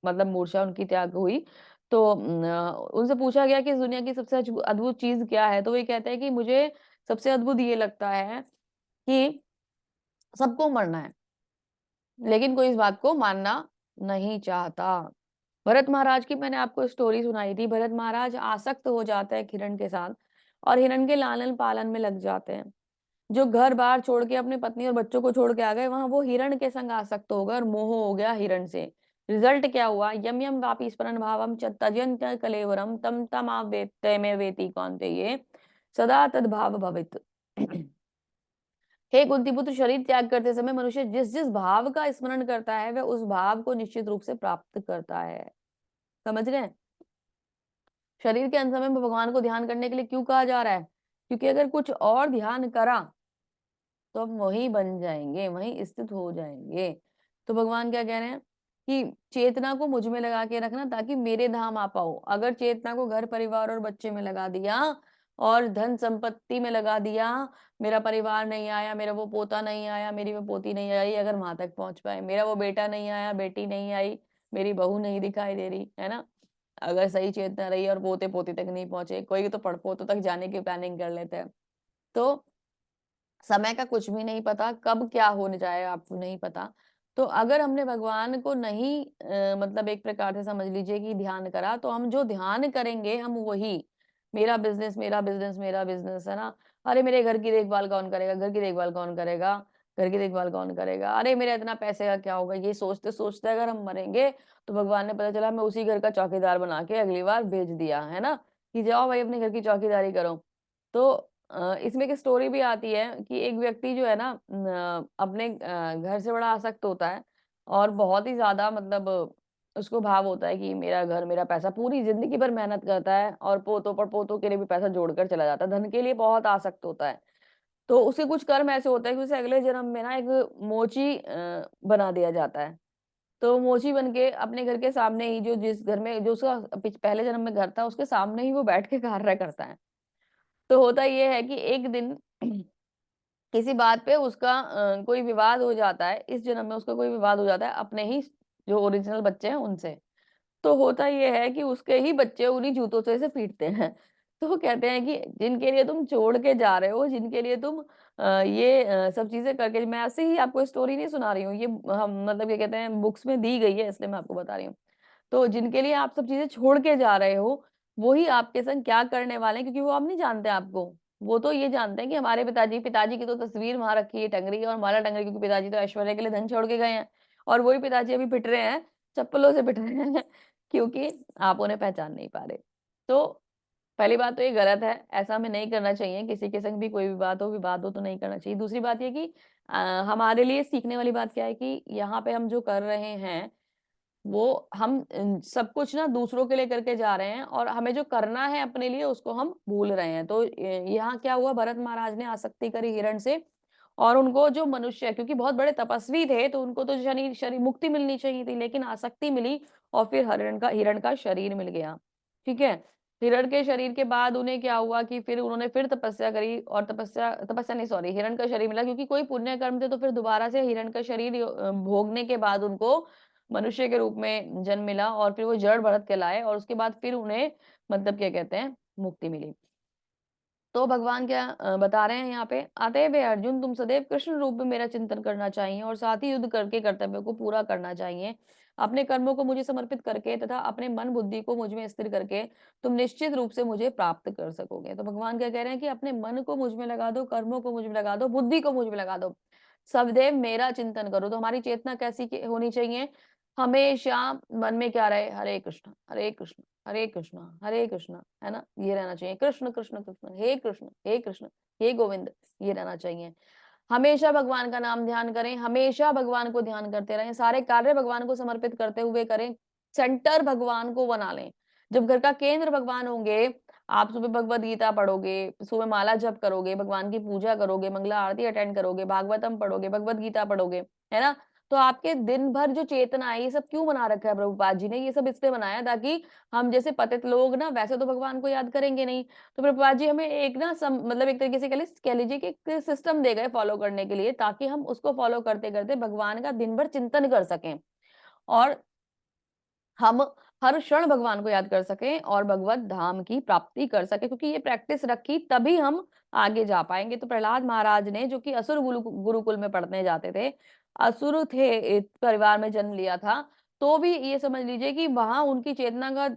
मतलब मूर्छा उनकी त्याग हुई। तो उनसे पूछा गया कि इस दुनिया की सबसे अद्भुत चीज़ क्या है? तो वो ये कहते हैं कि मुझे सबसे अद्भुत ये लगता है कि सबको मरना है, लेकिन कोई इस बात को मानना नहीं चाहता। भरत महाराज की मैंने आपको स्टोरी सुनाई थी। भरत महाराज आसक्त हो जाते हैं हिरण के साथ और हिरण के लालन-पालन में लग जाते हैं। जो घर-बार छोड़ के अपनी पत्नी और बच्चों को छोड़ के आ गए, वहाँ वो हिरण के संग आसक्त हो गए और मोह हो गया हिरण से। रिज़ल्ट क्या हुआ? यम यम वापि स्मरन् भावं च त्यजन्त्य कलेवरं तं तमेवेति कौन्तेय सदा तद्भाव भवेत्। हे कुंती शरीर त्याग करते समय मनुष्य जिस-जिस भाव का स्मरण करता है, वह उस भाव को निश्चित रूप से प्राप्त करता है। समझ रहे हैं? शरीर के अंत समय में भगवान को ध्यान करने के लिए क्यों कहा जा रहा है? क्योंकि अगर कुछ और ध्यान करा तो हम वहीं बन जाएँगे, वहीं स्थित हो जाएँगे। तो भगवान क्या कह रहे हैं कि चेतना को मुझ में लगा के रखना ताकि मेरे धाम आ पाओ। अगर चेतना को घर परिवार और बच्चे में लगा दिया और धन संपत्ति में लगा दिया, मेरा परिवार नहीं आया, मेरा वो पोता नहीं आया, मेरी वो पोती नहीं आई, अगर वहाँ तक पहुँच पाए, मेरा वो बेटा नहीं आया, बेटी नहीं आई, मेरी बहू नहीं दिखाई दे रही, है ना? अगर सही चेतना रही और पोते-पोती तक नहीं पहुँचे, कोई तो पड़पोतों तक जाने की प्लानिंग कर लेते हैं। तो समय का कुछ भी नहीं पता, कब क्या होने जाए आपको नहीं पता। तो अगर हमने भगवान को नहीं मतलब एक प्रकार से समझ लीजिए कि ध्यान करा, तो हम जो ध्यान करेंगे हम वही, मेरा बिज़नेस, मेरा बिज़नेस, मेरा बिज़नेस, है ना? अरे! मेरे घर की देखभाल कौन करेगा? घर की देखभाल कौन करेगा? घर की देखभाल कौन करेगा? अरे! मेरा इतना पैसे का क्या होगा? ये सोचते-सोचते अगर हम मरेंगे, तो भगवान ने पता चला हमें उसी घर का चौकीदार बना के अगली बार भेज दिया, है ना? कि जाओ भाई अपने घर की चौकीदारी करो। तो इसमें एक स्टोरी भी आती है कि एक व्यक्ति जो है ना अपने घर से बड़ा आसक्त होता है और बहुत ही ज़्यादा मतलब उसको भाव होता है कि मेरा घर, मेरा पैसा, पूरी ज़िंदगी भर मेहनत करता है और पोतों-परपोतों के लिए भी पैसा जोड़कर चला जाता है। धन के लिए बहुत आसक्त होता है। तो उसके कुछ कर्म ऐसे होते हैं कि उसे अगले जन्म में ना एक मोची बना दिया जाता है। तो मोची बन के अपने घर के सामने ही, जो जिस घर में जो उसका पहले जन्म में घर था, उसके सामने ही वो बैठ के कार्य करता है। तो होता ये है कि एक दिन किसी बात पे उसका कोई विवाद हो जाता है, इस जन्म में उसका कोई विवाद हो जाता है अपने ही जो ओरिजिनल बच्चे हैं उनसे। तो होता ये है कि उसके ही बच्चे उन्हीं जूतों से इसे पीटते हैं। तो वो कहते हैं कि जिनके लिए तुम छोड़ के जा रहे हो, जिनके लिए तुम ये सब चीज़ें करके, मैं ऐसे ही आपको स्टोरी नहीं सुना रही हूँ, ये हम मतलब ये कहते हैं बुक्स में दी गई है, इसलिए मैं आपको बता रही हूँ। तो जिनके लिए आप सब चीज़ें छोड़ के जा रहे हो, वो ही आपके संग क्या करने वाले हैं, क्योंकि वो अब नहीं जानते आपको। वो तो ये जानते हैं कि हमारे पिताजी की तो तस्वीर वहाँ रखी है, टंग रही है, और माला टंग रही है, क्योंकि पिताजी तो ऐश्वर्या के लिए धन छोड़ के गए हैं। और वही पिताजी अभी पिट रहे हैं, चप्पलों से पिट रहे हैं क्योंकि आप उन्हें पहचान नहीं पा रहे। तो पहली बात तो ये गलत है, ऐसा हमें नहीं करना चाहिए, किसी के संग भी कोई भी बात हो, विवाद हो तो नहीं करना चाहिए। दूसरी बात ये कि हमारे लिए सीखने वाली बात क्या है कि यहाँ पे हम जो कर रहे हैं, वो हम सब कुछ ना दूसरों के लिए करके जा रहे हैं, और हमें जो करना है अपने लिए उसको हम भूल रहे हैं। तो यहाँ क्या हुआ, भरत महाराज ने आसक्ति करी हिरण से, और उनको जो मनुष्य, क्योंकि बहुत बड़े तपस्वी थे, तो उनको तो शनि शरीर मुक्ति मिलनी चाहिए थी, लेकिन आसक्ति मिली, और फिर हिरण का शरीर मिल गया। ठीक है। हिरण के शरीर के बाद उन्हें क्या हुआ कि फिर उन्होंने फिर तपस्या करी, और तपस्या तपस्या नहीं, सॉरी, हिरण का शरीर मिला, क्योंकि कोई पुण्य कर्म थे, तो फिर दोबारा से हिरण का शरीर भोगने के बाद उनको मनुष्य के रूप में जन्म मिला, और फिर वो जड़ भरत कहलाए, और उसके बाद फिर उन्हें मतलब क्या कहते हैं, मुक्ति मिली। तो भगवान क्या बता रहे हैं यहाँ पे, अतएव हे अर्जुन, तुम सदैव कृष्ण रूप में मेरा चिंतन करना चाहिए, और साथ ही युद्ध करके कर्तव्य को पूरा करना चाहिए। अपने कर्मों को मुझे समर्पित करके तथा अपने मन बुद्धि को मुझ में स्थिर करके तुम निश्चित रूप से मुझे प्राप्त कर सकोगे। तो भगवान क्या कह रहे हैं कि अपने मन को मुझ में लगा दो, कर्मों को मुझ में लगा दो, बुद्धि को मुझ में लगा दो, सदैव मेरा चिंतन करो। तो हमारी चेतना कैसी होनी चाहिए, हमेशा मन में क्या रहे, हरे कृष्ण हरे कृष्ण हरे कृष्ण हरे कृष्ण, है ना, ये रहना चाहिए, कृष्ण कृष्ण कृष्ण, हे कृष्ण हे गोविंद, ये रहना चाहिए। हमेशा भगवान का नाम ध्यान करें, हमेशा भगवान को ध्यान करते रहें, सारे कार्य भगवान को समर्पित करते हुए करें, सेंटर भगवान को बना लें। जब घर का केंद्र भगवान होंगे, आप सुबह भगवत गीता पढ़ोगे, सुबह माला जप करोगे, भगवान की पूजा करोगे, मंगला आरती अटेंड करोगे, भागवतम पढ़ोगे, भगवत गीता पढ़ोगे, है ना, तो आपके दिन भर जो चेतना है, ये सब क्यों बना रखा है प्रभुपाद जी ने, ये सब इसलिए बनाया ताकि हम जैसे पतित लोग ना वैसे तो भगवान को याद करेंगे नहीं, तो प्रभुपाद जी हमें एक ना मतलब एक तरीके से कह लीजिए कि एक सिस्टम दे गए फॉलो करने के लिए, ताकि हम उसको फॉलो करते करते भगवान का दिन भर चिंतन कर सकें, और हम हर क्षण भगवान को याद कर सकें, और भगवत धाम की प्राप्ति कर सके, क्योंकि ये प्रैक्टिस रखी तभी हम आगे जा पाएंगे। तो प्रहलाद महाराज ने, जो कि असुर गुरुकुल में पढ़ने जाते थे, असुर थे परिवार में जन्म लिया था, तो भी ये समझ लीजिए कि वहां उनकी चेतना का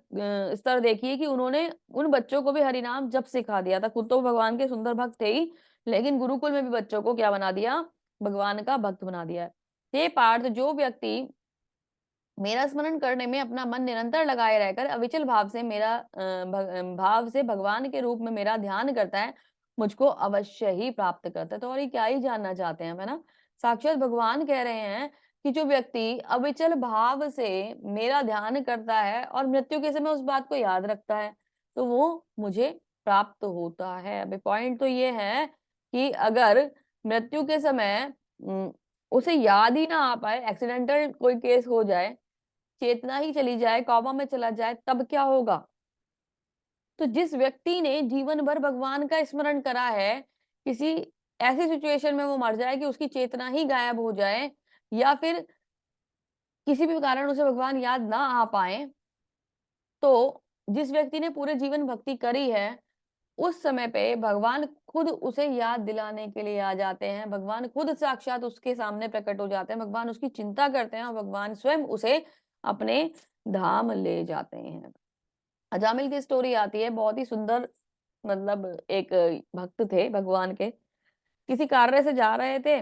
स्तर देखिए कि उन्होंने उन बच्चों को भी हरिनाम जप सिखा दिया था। खुद तो भगवान के सुंदर भक्त थे ही, लेकिन गुरुकुल में भी बच्चों को क्या बना दिया, भगवान का भक्त बना दिया है। हे पार्थ, जो व्यक्ति मेरा स्मरण करने में अपना मन निरंतर लगाए रहकर अविचल भाव से भाव से भगवान के रूप में मेरा ध्यान करता है, मुझको अवश्य ही प्राप्त करता है। तो और ये क्या ही जानना चाहते हैं, है ना, साक्षात भगवान कह रहे हैं कि जो व्यक्ति अविचल भाव से मेरा ध्यान करता है और मृत्यु के समय उस बात को याद रखता है, तो वो मुझे प्राप्त होता है। अभी पॉइंट तो ये है कि अगर मृत्यु के समय उसे याद ही ना आ पाए, एक्सीडेंटल कोई केस हो जाए, चेतना ही चली जाए, कॉमा में चला जाए, तब क्या होगा। तो जिस व्यक्ति ने जीवन भर भगवान का स्मरण करा है, किसी ऐसी सिचुएशन में वो मर जाए कि उसकी चेतना ही गायब हो जाए, या फिर किसी भी कारण उसे भगवान याद ना आ पाए, तो जिस व्यक्ति ने पूरे जीवन भक्ति करी है, उस समय पे भगवान खुद उसे याद दिलाने के लिए आ जाते हैं, भगवान खुद साक्षात उसके सामने प्रकट हो जाते हैं, भगवान उसकी चिंता करते हैं, और भगवान स्वयं उसे अपने धाम ले जाते हैं। अजामिल की स्टोरी आती है, बहुत ही सुंदर, मतलब एक भक्त थे भगवान के, किसी कार्य से जा रहे थे,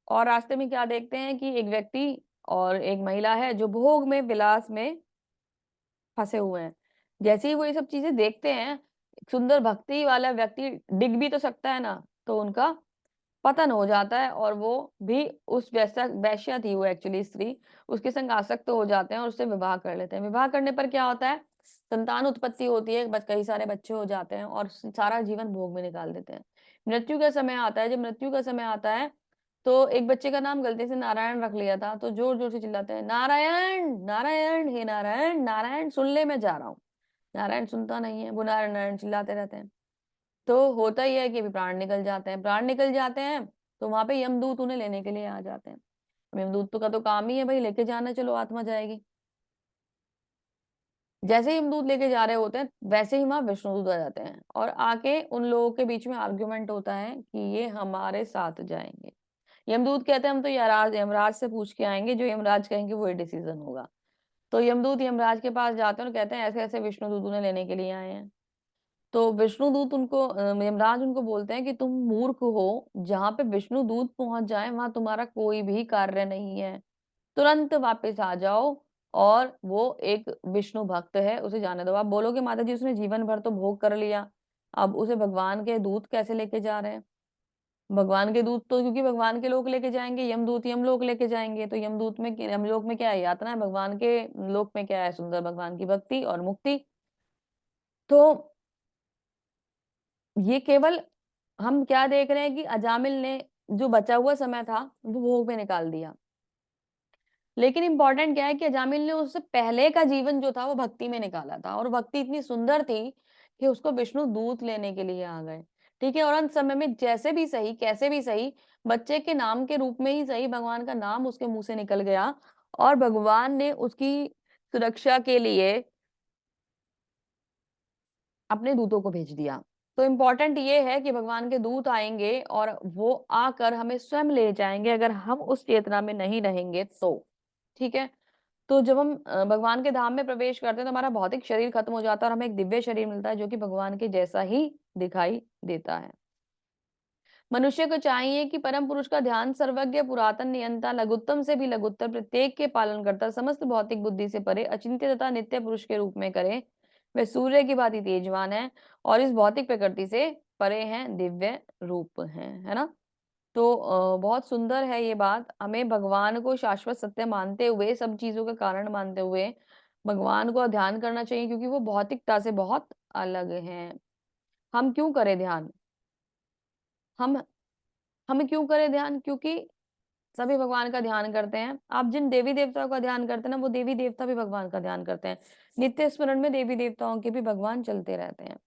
और रास्ते में क्या देखते हैं कि एक व्यक्ति और एक महिला है जो भोग में विलास में फंसे हुए हैं। जैसे ही वो ये सब चीजें देखते हैं, सुंदर भक्ति वाला व्यक्ति डिग भी तो सकता है ना, तो उनका पतन हो जाता है, और वो भी उस वैसा वैश्या थी वो एक्चुअली स्त्री, उसके संग आसक्त हो जाते हैं और उससे विवाह कर लेते हैं। विवाह करने पर क्या होता है, संतान उत्पत्ति होती है, कई सारे बच्चे हो जाते हैं, और सारा जीवन भोग में निकाल देते हैं। मृत्यु का समय आता है, जब मृत्यु का समय आता है, तो एक बच्चे का नाम गलती से नारायण रख लिया था, तो जोर-जोर से चिल्लाते हैं, "नारायण! नारायण! हे नारायण! नारायण सुन ले मैं जा रहा हूँ।" नारायण सुनता नहीं है, वो नारायण नारायण चिल्लाते रहते हैं। तो होता ये है कि अभी प्राण निकल जाते हैं, प्राण निकल जाते हैं, तो वहाँ पे यमदूत उन्हें लेने के लिए आ जाते हैं। यमदूत का तो काम ही है भई लेके जाना, चलो आत्मा जाएगी। जैसे ही यमदूत लेके जा रहे होते हैं, वैसे ही वहाँ विष्णुदूत आ जाते हैं और आके उन लोगों के बीच में आर्गुमेंट होता है कि ये हमारे साथ जाएँगे। यमदूत कहते हैं हम तो यमराज से पूछ के आएँगे, जो यमराज कहेंगे वही डिसीज़न होगा। तो यमदूत यमराज के पास जाते हैं और कहते हैं ऐसे-ऐसे विष्णुदूत उन्हें लेने के लिए आए हैं। तो विष्णुदूत उनको यमराज उनको बोलते हैं कि तुम मूर्ख हो, जहाँ पे विष्णुदूत पहुँच जाएँ वहाँ तुम्हारा कोई भी कार्य नहीं है। तुरंत वापस आ जाओ और वो एक विष्णु भक्त है, उसे जाने दो। आप बोलोगे माता जी उसने जीवन भर तो भोग कर लिया, अब उसे भगवान के दूत कैसे लेके जा रहे हैं? भगवान के दूत तो क्योंकि भगवान के लोक लेके जाएँगे, यमदूत यमलोक लेके जाएँगे, तो यमलोक में क्या है यातना है, भगवान के लोक में क्या है सुंदर भगवान की भक्ति और मुक्ति। तो ये केवल हम क्या देख रहे हैं कि अजामिल ने जो बचा हुआ समय था, वो भोग में निकाल दिया। लेकिन इम्पोर्टेंट क्या है कि अजामिल ने उससे पहले का जीवन जो था वो भक्ति में निकाला था और भक्ति इतनी सुंदर थी कि उसको विष्णु दूत लेने के लिए आ गए। ठीक है? और अंत समय में जैसे भी सही, कैसे भी सही, बच्चे के नाम के रूप में ही सही भगवान का नाम उसके मुँह से निकल गया और भगवान ने उसकी सुरक्षा के लिए अपने दूतों को भेज दिया। तो इम्पोर्टेंट ये है कि भगवान के दूत आएँगे और वो आकर हमें स्वयं ले जाएँगे अगर हम उस चेतना में नहीं रहेंगे तो। ठीक है? तो जब हम भगवान के धाम में प्रवेश करते हैं तो हमारा भौतिक शरीर खत्म हो जाता है और हमें एक दिव्य शरीर मिलता है जो कि भगवान के जैसा ही दिखाई देता है। मनुष्य को चाहिए कि परम पुरुष का ध्यान सर्वज्ञ, पुरातन, नियंता, लघुत्तम से भी लघुत्तर, प्रत्येक के पालन करता, समस्त भौतिक बुद्धि से परे, अचिंत्य तथा नित्य पुरुष के रूप में करे। वह सूर्य की भांति तेजवान है और इस भौतिक प्रकृति से परे हैं, दिव्य रूप हैं, है ना? तो बहुत सुंदर है ये बात। हमें भगवान को शाश्वत सत्य मानते हुए, सब चीज़ों का कारण मानते हुए, भगवान को ध्यान करना चाहिए क्योंकि वो भौतिकता से बहुत अलग हैं। हम क्यों करें ध्यान? हम हम क्यों करें ध्यान? क्योंकि सभी भगवान का ध्यान करते हैं। आप जिन देवी-देवताओं का ध्यान करते हैं ना, वो देवी-देवता भी भगवान का ध्यान करते हैं। नित्य स्मरण में देवी-देवताओं के भी भगवान चलते रहते हैं।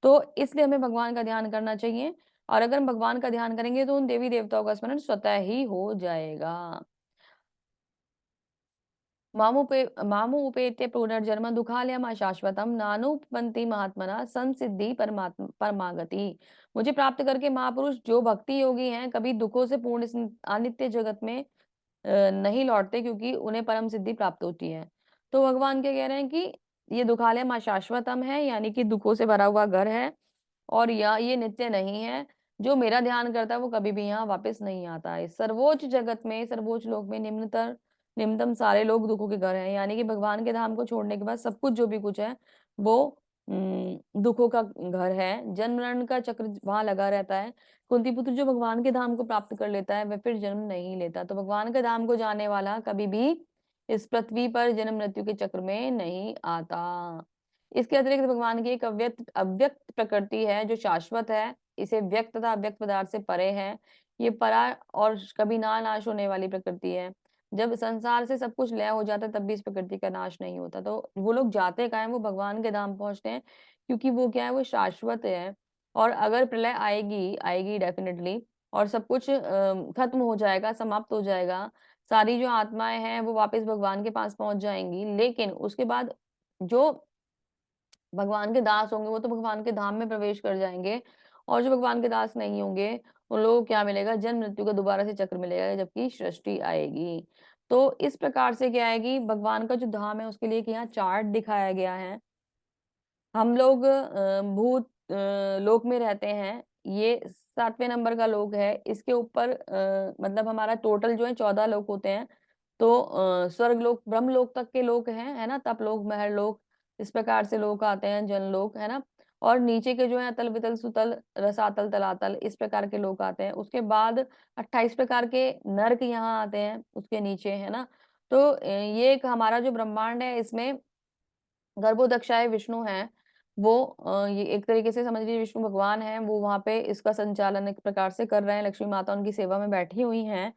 तो इसलिए हमें भगवान का ध्यान करना चाहिए और अगर हम भगवान का ध्यान करेंगे तो उन देवी-देवताओं का स्मरण स्वतः ही हो जाएगा। मामुपेत्य पुनर्जन्म दुःखालयम् अशाश्वतम् नानुपन्ति महात्मना संसिद्धि परमागति। मुझे प्राप्त करके महापुरुष जो भक्ति योगी हैं कभी दुखों से पूर्ण इस अनित्य जगत में नहीं लौटते क्योंकि उन्हें परम सिद्धि प्राप्त होती है। तो भगवान क्या कह रहे हैं कि ये दुःखालयम् अशाश्वतम् है यानी कि दुखों से भरा हुआ घर है और या ये नित्य नहीं है। जो मेरा ध्यान करता है वो कभी भी यहाँ वापस नहीं आता है। सर्वोच्च जगत में, सर्वोच्च लोक में निम्नतम सारे लोग दुखों के घर हैं। यानी कि भगवान के धाम को छोड़ने के बाद सब कुछ जो भी कुछ है वो दुखों का घर है। जन्म-मरण का चक्र वहाँ लगा रहता है। कुंती पुत्र जो भगवान के धाम को प्राप्त कर लेता है वह फिर जन्म नहीं लेता। तो भगवान के धाम को जाने वाला कभी भी इस पृथ्वी पर जन्म मृत्यु के चक्र में नहीं आता। इसके अतिरिक्त भगवान की एक अव्यक्त अव्यक्त प्रकृति है जो शाश्वत है। इसे व्यक्त तथा अव्यक्त पदार्थ से परे है। ये परा और कभी ना नाश होने वाली प्रकृति है। जब संसार से सब कुछ लय हो जाता है तब भी इस प्रकृति का नाश नहीं होता। तो वो लोग जाते कहाँ हैं? वो भगवान के धाम पहुँचते हैं क्योंकि वो क्या है? वो शाश्वत है और अगर प्रलय आएगी, आएगी डेफ़िनेटली और सब कुछ खत्म हो जाएगा, समाप्त हो जाएगा। सारी जो आत्माएँ हैं वो वापस भगवान के पास पहुँच जाएँगी। लेकिन उसके बाद जो भगवान के दास होंगे वो तो भगवान के धाम में प्रवेश कर जाएँगे और जो भगवान के दास नहीं होंगे, उन लोगों को क्या मिलेगा? जन्म मृत्यु का दोबारा से चक्र मिलेगा जबकि सृष्टि आएगी। तो इस प्रकार से क्या है कि भगवान का जो धाम है उसके लिए एक यहाँ चार्ट दिखाया गया है। हम लोग भूत लोक में रहते हैं। ये 7वें नंबर का लोक है। इसके ऊपर मतलब हमारा टोटल जो है 14 लोक होते हैं। तो स्वर्ग लोक, ब्रह्म लोक तक के लोक हैं, है ना? तपलोक, महरलोक इस प्रकार से लोक आते हैं, जनलोक, है ना? और नीचे के जो है अतल, वितल, सुतल, रसातल, तलातल इस प्रकार के लोक आते हैं। उसके बाद 28 प्रकार के नर्क यहाँ आते हैं, उसके नीचे, है ना? तो ये एक हमारा जो ब्रह्मांड है इसमें गर्भोदक्षाय विष्णु हैं। वो ये एक तरीके से समझ लीजिए विष्णु भगवान है, वो वहां पे इसका संचालन एक प्रकार से कर रहे हैं, लक्ष्मी माता उनकी सेवा में बैठी हुई हैं।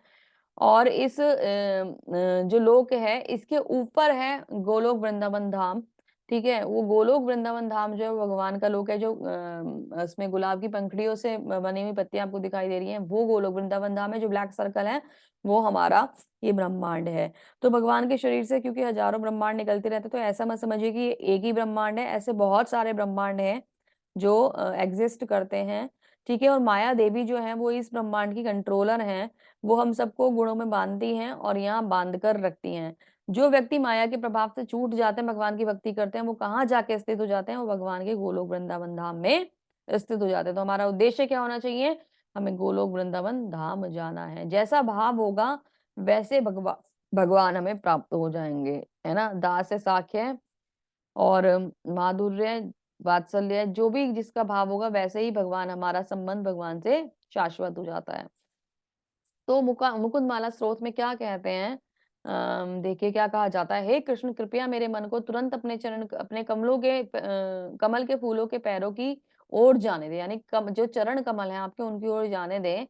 और इस जो लोक है इसके ऊपर है गोलोक वृंदावन धाम। ठीक है, वो गोलोक वृंदावन धाम जो है वो भगवान का लोक है, जो इसमें गुलाब की पंखड़ियों से बनी हुई पत्तियां आपको दिखाई दे रही हैं, वो गोलोक वृंदावन धाम है। जो ब्लैक सर्कल है वो हमारा ये ब्रह्मांड है। तो भगवान के शरीर से क्योंकि हजारों ब्रह्मांड निकलते रहते, तो ऐसा मत समझिए कि ये एक ही ब्रह्मांड है, ऐसे बहुत सारे ब्रह्मांड हैं जो एग्जिस्ट करते हैं। ठीक है, और माया देवी जो है वो इस ब्रह्मांड की कंट्रोलर हैं। वो हम सबको गुणों में बांधती हैं और यहाँ बांध कर रखती हैं। जो व्यक्ति माया के प्रभाव से छूट जाते हैं, भगवान की भक्ति करते हैं, वो कहाँ जाके स्थित हो जाते हैं? वो भगवान के गोलोक वृंदावन धाम में स्थित हो जाते हैं। तो हमारा उद्देश्य क्या होना चाहिए? हमें गोलोक वृंदावन धाम जाना है। जैसा भाव होगा वैसे भगवान हमें प्राप्त हो जाएंगे, है ना। दास है साख्य और माधुर्य वात्सल्य, जो भी जिसका भाव होगा वैसे ही भगवान, हमारा संबंध भगवान से शाश्वत हो जाता है। तो मुकुंद माला स्रोत में क्या कहते हैं? देखिए क्या कहा जाता है। हे कृष्ण, कृपया मेरे मन को तुरंत अपने कमलों के कमल के फूलों के पैरों की ओर जाने दे, यानी जो चरण कमल है आपके उनकी ओर जाने दे।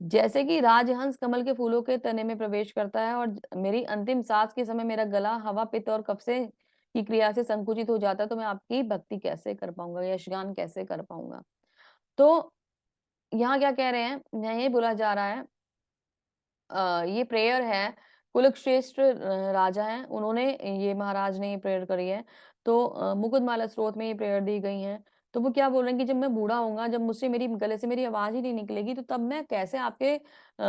जैसे कि राजहंस कमल के फूलों के तने में प्रवेश करता है और मेरी अंतिम सांस के समय मेरा गला हवा, पित्त और कफ से की क्रिया से संकुचित हो जाता है, तो मैं आपकी भक्ति कैसे कर पाऊंगा, यशगान कैसे कर पाऊंगा? तो यहाँ क्या कह रहे हैं, यहाँ ये बोला जा रहा है, ये प्रेयर है, कुलश्रेष्ठ राजा हैं उन्होंने, ये महाराज ने ये प्रेयर करी है। तो मुकुंदमाला स्रोत में ये प्रेयर दी गई है। तो वो क्या बोल रहे हैं कि जब मैं बूढ़ा होऊंगा, जब मुझसे मेरी गले से मेरी आवाज ही नहीं निकलेगी, तो तब मैं कैसे आपके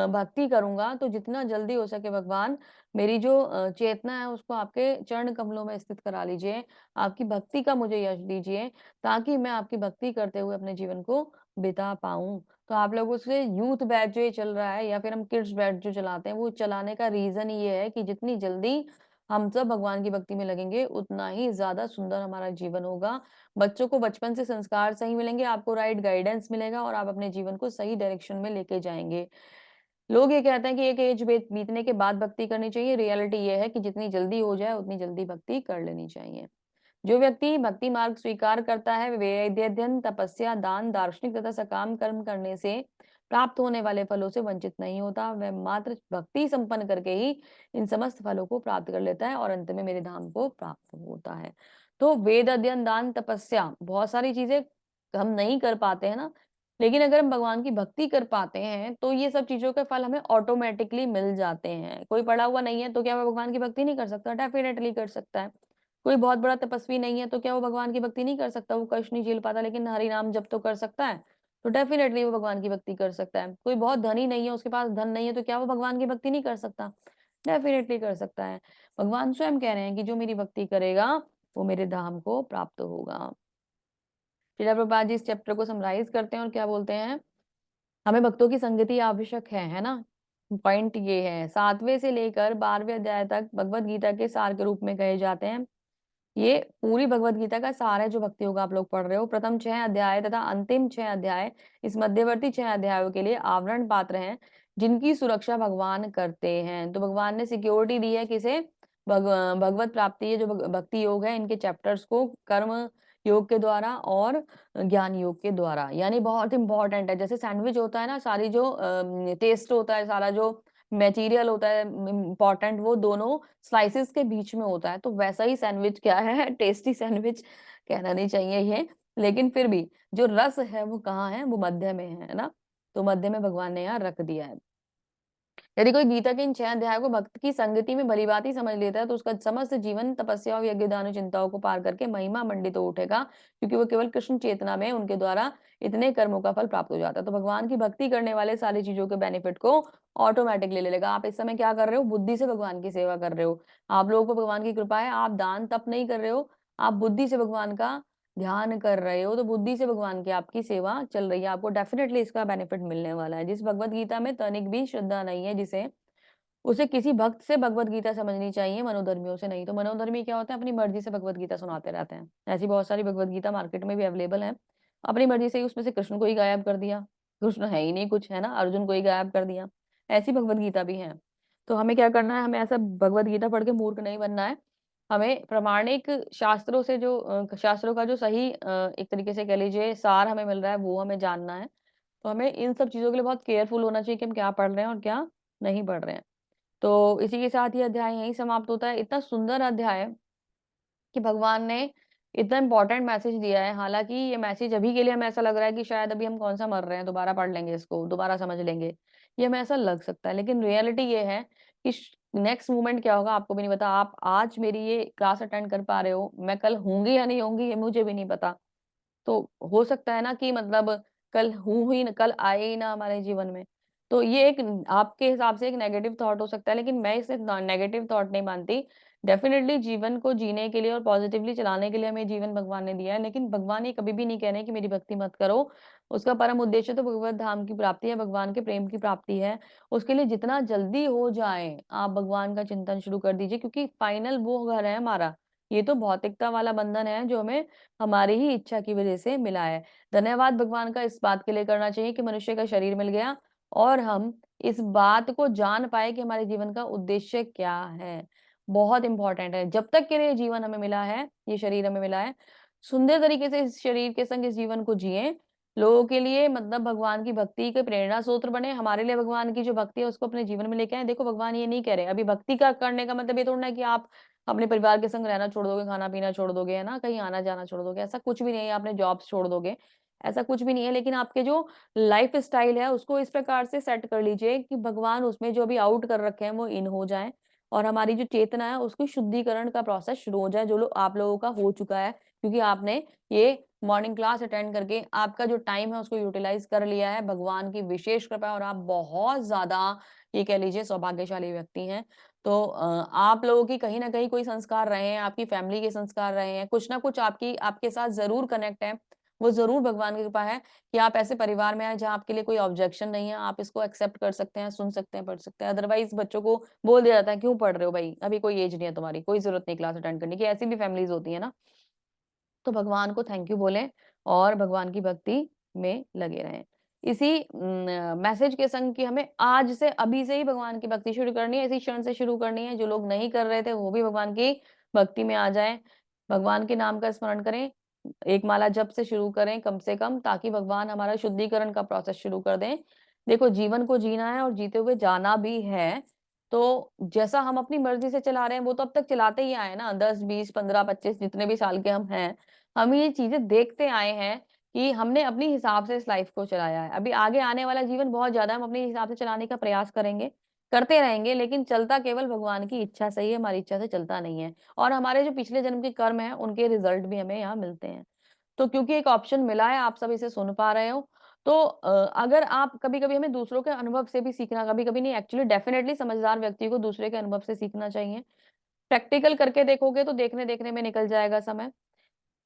भक्ति करूंगा? तो जितना जल्दी हो सके भगवान, मेरी जो चेतना है उसको आपके चरण कमलों में स्थित करा लीजिए, आपकी भक्ति का मुझे यश दीजिए, ताकि मैं आपकी भक्ति करते हुए अपने जीवन को बिता पाऊं। तो आप लोगों से यूथ बैच जो ये चल रहा है, या फिर हम किड्स बैच जो चलाते हैं, वो चलाने का रीजन ये है कि जितनी जल्दी हम सब भगवान की भक्ति में लगेंगे, उतना ही ज्यादा सुंदर हमारा जीवन होगा। बच्चों को बचपन से संस्कार सही मिलेंगे, आपको राइट गाइडेंस मिलेगा और आप अपने जीवन को सही डायरेक्शन में लेके जाएंगे। लोग ये कहते हैं कि एक एज बीतने के बाद भक्ति करनी चाहिए, रियलिटी ये है कि जितनी जल्दी हो जाए उतनी जल्दी भक्ति कर लेनी चाहिए। जो व्यक्ति भक्ति मार्ग स्वीकार करता है, वेद अध्ययन, तपस्या, दान, दार्शनिक तथा सकाम कर्म करने से प्राप्त होने वाले फलों से वंचित नहीं होता। वह मात्र भक्ति संपन्न करके ही इन समस्त फलों को प्राप्त कर लेता है और अंत में मेरे धाम को प्राप्त होता है। तो वेद अध्ययन, दान, तपस्या, बहुत सारी चीजें हम नहीं कर पाते हैं ना, लेकिन अगर हम भगवान की भक्ति कर पाते हैं तो ये सब चीजों के फल हमें ऑटोमेटिकली मिल जाते हैं। कोई पढ़ा हुआ नहीं है तो क्या वह भगवान की भक्ति नहीं कर सकता? डेफिनेटली कर सकता है। कोई बहुत बड़ा तपस्वी नहीं है तो क्या वो भगवान की भक्ति नहीं कर सकता? वो कष्ट नहीं झेल पाता लेकिन हरि नाम जप तो कर सकता है, तो डेफिनेटली वो भगवान की भक्ति कर सकता है। कोई बहुत धनी नहीं है, उसके पास धन नहीं है, तो क्या वो भगवान की भक्ति नहीं कर सकता? डेफिनेटली कर सकता है। भगवान स्वयं कह रहे हैं कि जो मेरी भक्ति करेगा वो मेरे धाम को प्राप्त होगा। श्रील प्रभुपाद जी इस चैप्टर को समराइज करते हैं और क्या बोलते हैं? हमें भक्तों की संगति आवश्यक है ना। पॉइंट ये है, 7वें से लेकर 12वें अध्याय तक भगवत गीता के सार के रूप में कहे जाते हैं। ये पूरी भगवत गीता का सार है जो भक्ति योगा आप लोग पढ़ रहे हो। प्रथम 6 अध्याय तथा अंतिम 6 अध्याय इस मध्यवर्ती 6 अध्यायों के लिए आवरण पात्र हैं, जिनकी सुरक्षा भगवान करते हैं। तो भगवान ने सिक्योरिटी दी है किसे? भगवत प्राप्ति है, जो भक्ति योग है, इनके चैप्टर्स को कर्म योग के द्वारा और ज्ञान योग के द्वारा। यानी बहुत इंपॉर्टेंट है। जैसे सैंडविच होता है ना, सारी जो टेस्ट होता है, सारा जो मटेरियल होता है इम्पॉर्टेंट, वो दोनों स्लाइसेस के बीच में होता है। तो वैसा ही सैंडविच क्या है, टेस्टी सैंडविच कहना नहीं चाहिए ये, लेकिन फिर भी जो रस है वो कहाँ है? वो मध्य में है ना। तो मध्य में भगवान ने यहाँ रख दिया है। यदि कोई गीता के इन 6 अध्यायों को भक्त की संगति में भली बात ही समझ लेता है, तो उसका समस्त जीवन तपस्या और यज्ञ दान चिंताओं को पार करके महिमा मंडित हो उठेगा, क्योंकि वो केवल कृष्ण चेतना में उनके द्वारा इतने कर्मों का फल प्राप्त हो जाता है। तो भगवान की भक्ति करने वाले सारी चीजों के बेनिफिट को ऑटोमेटिकली ले लेगा। आप इस समय क्या कर रहे हो? बुद्धि से भगवान की सेवा कर रहे हो। आप लोगों को भगवान की कृपा है, आप दान तप नहीं कर रहे हो, आप बुद्धि से भगवान का ध्यान कर रहे हो, तो बुद्धि से भगवान की आपकी सेवा चल रही है। आपको डेफिनेटली इसका बेनिफिट मिलने वाला है। जिस भगवत गीता में तनिक भी श्रद्धा नहीं है, जिसे उसे किसी भक्त से भगवत गीता समझनी चाहिए, मनोधर्मियों से नहीं। तो मनोधर्मी क्या होता है? अपनी मर्जी से भगवत गीता सुनाते रहते हैं। ऐसी बहुत सारी भगवत गीता मार्केट में भी अवेलेबल है। अपनी मर्जी से ही उसमें से कृष्ण को ही गायब कर दिया, कृष्ण है ही नहीं कुछ, है ना, अर्जुन को ही गायब कर दिया। ऐसी भगवत गीता भी है। तो हमें क्या करना है? हमें ऐसा भगवत गीता पढ़ के मूर्ख नहीं बनना है। हमें प्रामाणिक शास्त्रों से जो शास्त्रों का जो सही एक तरीके से कह लीजिए सार हमें मिल रहा है, वो हमें जानना है। तो हमें इन सब चीज़ों के लिए बहुत केयरफुल होना चाहिए कि हम क्या पढ़ रहे हैं और क्या नहीं पढ़ रहे हैं। तो इसी के साथ ये अध्याय यहीं समाप्त होता है। इतना सुंदर अध्याय है कि भगवान ने इतना इम्पोर्टेंट मैसेज दिया है। हालाँकि ये मैसेज अभी के लिए हमें ऐसा लग रहा है कि शायद अभी हम कौन-सा मर रहे हैं, दोबारा पढ़ लेंगे इसको, दोबारा समझ लेंगे। ये हमें ऐसा लग सकता है, लेकिन रियलिटी ये है कि नेक्स्ट मोमेंट क्या होगा आपको भी नहीं पता। आप आज मेरी ये क्लास अटेंड कर पा रहे हो, मैं कल होंगी या नहीं होंगी ये मुझे भी नहीं पता। तो हो सकता है ना कि मतलब कल हूँ ही न कल आए ही ना हमारे जीवन में। तो ये एक आपके हिसाब से एक नेगेटिव थॉट हो सकता है, लेकिन मैं इसे नेगेटिव थॉट नहीं मानती। डेफ़िनिटली जीवन को जीने के लिए और पॉज़िटिवली चलाने के लिए हमें जीवन भगवान ने दिया है, लेकिन भगवान ये कभी भी नहीं कह रहे हैं कि मेरी भक्ति मत करो। उसका परम उद्देश्य तो भगवत धाम की प्राप्ति है, भगवान के प्रेम की प्राप्ति है। उसके लिए जितना जल्दी हो जाए, आप भगवान का चिंतन शुरू कर दीजिए क्योंकि फाइनल वो घर है हमारा। ये तो भौतिकता वाला बंधन है जो हमें हमारी ही इच्छा की वजह से मिला है। धन्यवाद भगवान का इस बात के लिए करना चाहिए कि मनुष्य का शरीर मिल गया और हम इस बात को जान पाए कि हमारे जीवन का उद्देश्य क्या है। बहुत इम्पोर्टेंट है। जब तक के लिए जीवन हमें मिला है, ये शरीर हमें मिला है, सुंदर तरीके से इस शरीर के संग इस जीवन को जिएँ। लोगों के लिए मतलब भगवान की भक्ति के प्रेरणा स्रोत बने, हमारे लिए भगवान की जो भक्ति है उसको अपने जीवन में लेके आएँ। देखो भगवान ये नहीं कह रहे, अभी भक्ति का करने का मतलब ये थोड़ी ना है कि आप अपने परिवार के संग रहना छोड़ दोगे, खाना-पीना छोड़ दोगे, है ना? कहीं आना-जाना छोड़ दोगे, ऐसा कुछ भी नहीं है, आपने जॉब्स छोड़ दोगे, ऐसा कुछ भी नहीं है। लेकिन आपके जो लाइफ़स्टाइल है, उसको इस प्रकार से सेट कर लीजिए कि भगवान उसमें जो अभी आउट कर रखे हैं, वो इन हो जाएँ और हमारी जो चेतना है, उसको शुद्धिकरण का प्रोसेस शुरू हो जाए, जो लो आप लोगों का हो चुका है। क्योंकि आपने ये मॉर्निंग क्लास अटेंड करके आपका जो टाइम है, उसको यूटिलाइज़ कर लिया है। भगवान की विशेष कृपा है और आप बहुत ज़्यादा ये कह लीजिए सौभाग्यशाली व्यक्ति हैं। तो आप लोगों की कहीं न कहीं कोई संस्कार रहे हैं, आपकी फैमिली के संस्कार रहे हैं, कुछ ना कुछ आपकी आपके साथ ज़रूर कनेक्ट है। वो ज़रूर भगवान की कृपा है कि आप ऐसे परिवार में आए जहाँ आपके लिए कोई ऑब्जेक्शन नहीं है, आप इसको एक्सेप्ट कर सकते हैं, सुन सकते हैं, पढ़ सकते हैं। अदरवाइज़ बच्चों को बोल दिया जाता है, "क्यों पढ़ रहे हो भई? अभी कोई एज नहीं है तुम्हारी, कोई ज़रूरत नहीं क्लास अटेंड करने की।" ऐसी भी फैमिलीज़ होती है ना। तो भगवान को थैंक यू बोलें और भगवान की भक्ति में लगे रहें। इसी मैसेज के संग कि हमें आज से अभी से ही भगवान की भक्ति शुरू करनी है, इसी क्षण से शुरू करनी है। जो लोग नहीं कर रहे थे वो भी भगवान की भक्ति में आ जाएँ। भगवान के नाम का स्मरण करें, एक माला जप से शुरू करें कम से कम ताकि भगवान हमारा शुद्धिकरण का प्रोसेस शुरू कर दें। देखो जीवन को जीना है और जीते हुए जाना भी है। तो जैसा हम अपनी मर्ज़ी से चला रहे हैं वो तो अब तक चलाते ही आए हैं ना 10, 20, 15, 25 जितने भी साल के हम हैं। हम ये चीज़ें देखते आए हैं कि हमने अपने हिसाब से इस लाइफ़ को चलाया है। अभी आगे आने वाला जीवन बहुत ज़्यादा हम अपने हिसाब से चलाने का प्रयास करेंगे, करते रहेंगे लेकिन चलता केवल भगवान की इच्छा से ही है, हमारी इच्छा से चलता नहीं है। और हमारे जो पिछले जन्म के कर्म हैं, उनके रिज़ल्ट भी हमें यहाँ मिलते हैं। तो क्योंकि एक ऑप्शन मिला है, आप सब इसे सुन पा रहे हो, तो अगर आप कभी-कभी हमें दूसरों के अनुभव से भी सीखना कभी-कभी नहीं एक्चुअली डेफ़िनिटली समझदार व्यक्ति को दूसरे के अनुभव से सीखना चाहिए। प्रैक्टिकल करके देखोगे तो देखने-देखने में निकल जाएगा समय।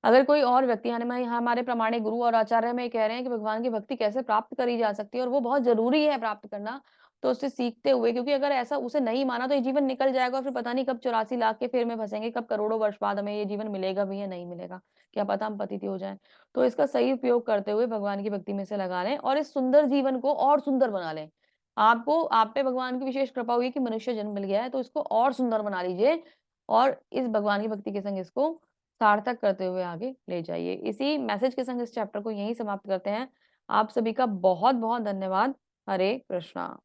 अगर कोई और व्यक्ति यानी मैं यहाँ हमारे प्रामाणिक गुरु और आचार्य हमें कह रहे हैं कि भगवान की भक्ति कैसे प्राप्त करी जा सकती है और वो बहुत ज़रूरी है प्राप्त करना, तो उससे सीखते हुए क्योंकि अगर ऐसा उसे नहीं माना तो ये जीवन निकल जाएगा और फिर पता नहीं कब 84 लाख के फेर में फँसेंगे, कब करोड़ों वर्ष बाद हमें ये जीवन मिलेगा भी या नहीं मिलेगा। क्या पता हम पतित हो जाएँ। तो इसका सही उपयोग करते हुए भगवान की भक्ति में से लगा लें और इस सुंदर जीवन को और सुंदर बना लें। आपको आप पे भगवान की विशेष कृपा हुई कि मनुष्य जन्म मिल गया है, तो इसको और सुंदर बना लीजिए और इस भगवान की भक्ति के संग इसको सार्थक करते हुए आगे ले जाइए। इसी मैसेज के संग इस चैप्टर को यहीं समाप्त करते हैं। आप सभी का बहुत-बहुत धन्यवाद। हरे कृष्णा।